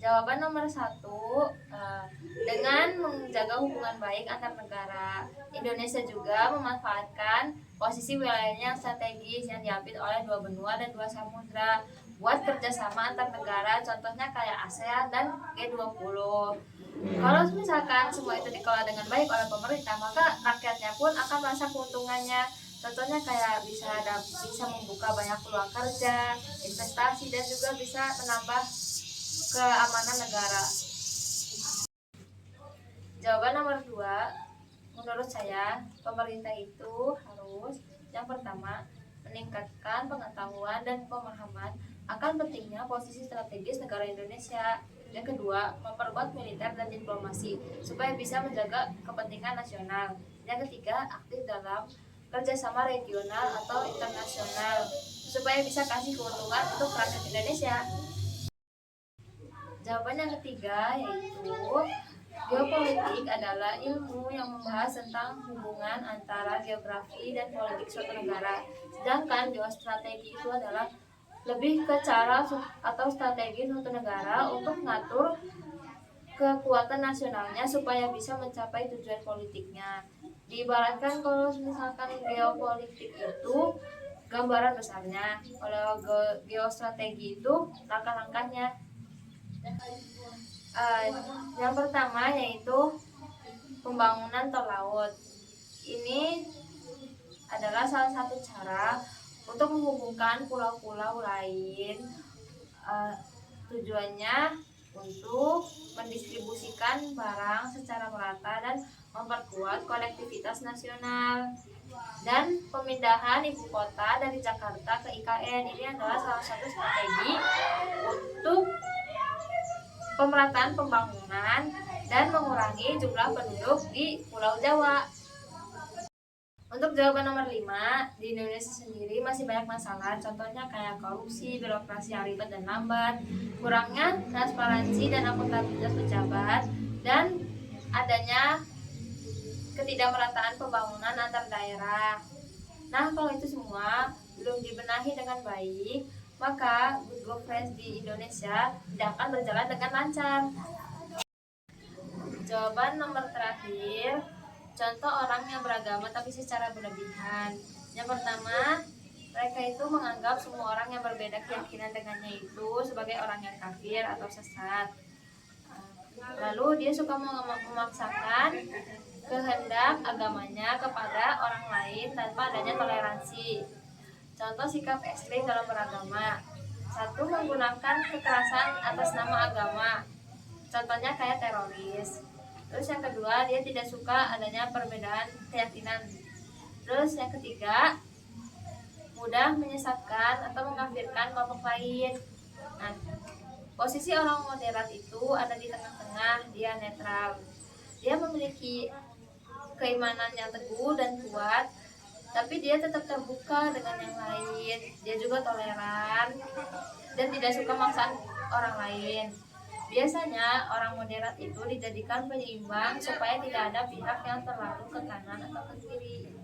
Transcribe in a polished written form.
Jawaban nomor satu, dengan menjaga hubungan baik antar negara, Indonesia juga memanfaatkan posisi wilayahnya yang strategis yang diapit oleh dua benua dan dua samudra buat kerjasama antar negara, contohnya kayak ASEAN dan G20. Kalau misalkan semua itu dikelola dengan baik oleh pemerintah, maka rakyatnya pun akan merasa keuntungannya. Contohnya kayak bisa membuka banyak peluang kerja, investasi, dan juga bisa menambah keamanan negara. Jawaban nomor 2, menurut saya pemerintah itu harus yang pertama meningkatkan pengetahuan dan pemahaman akan pentingnya posisi strategis negara Indonesia. Yang kedua, memperkuat militer dan diplomasi supaya bisa menjaga kepentingan nasional. Yang ketiga, aktif dalam kerjasama regional atau internasional supaya bisa kasih keuntungan untuk rakyat Indonesia. Jawaban yang ketiga yaitu geopolitik adalah ilmu yang membahas tentang hubungan antara geografi dan politik suatu negara. Sedangkan geostrategi itu adalah lebih ke cara atau strategi suatu negara untuk mengatur kekuatan nasionalnya supaya bisa mencapai tujuan politiknya. Diibaratkan kalau misalkan geopolitik itu gambaran besarnya, kalau geostrategi itu langkah-langkahnya. Yang pertama yaitu pembangunan tol laut. Ini adalah salah satu cara untuk menghubungkan pulau-pulau lain. Tujuannya untuk mendistribusikan barang secara merata dan memperkuat konektivitas nasional. Dan pemindahan ibu kota dari Jakarta ke IKN ini adalah salah satu strategi untuk pemerataan pembangunan dan mengurangi jumlah penduduk di Pulau Jawa. Untuk jawaban nomor 5, di Indonesia sendiri masih banyak masalah, contohnya kayak korupsi, birokrasi yang ribet dan lambat, kurangnya transparansi dan akuntabilitas pejabat, dan adanya ketidakmerataan pembangunan antar daerah. Nah, kalau itu semua belum dibenahi dengan baik, maka good governance di Indonesia tidak akan berjalan dengan lancar. Jawaban nomor terakhir, contoh orang yang beragama tapi secara berlebihan. Yang pertama, mereka itu menganggap semua orang yang berbeda keyakinan dengannya itu sebagai orang yang kafir atau sesat. Lalu dia suka memaksakan kehendak agamanya kepada orang lain tanpa adanya toleransi. Contoh sikap ekstrim dalam beragama. Satu, menggunakan kekerasan atas nama agama. Contohnya kayak teroris. Terus yang kedua, dia tidak suka adanya perbedaan keyakinan. Terus yang ketiga, mudah menyesatkan atau mengkafirkan kelompok lain. Nah, posisi orang moderat itu ada di tengah-tengah, dia netral. Dia memiliki keimanan yang teguh dan kuat, tapi dia tetap terbuka dengan yang lain. Dia juga toleran dan tidak suka maksaan orang lain. Biasanya orang moderat itu dijadikan penyeimbang supaya tidak ada pihak yang terlalu ke kanan atau ke kiri.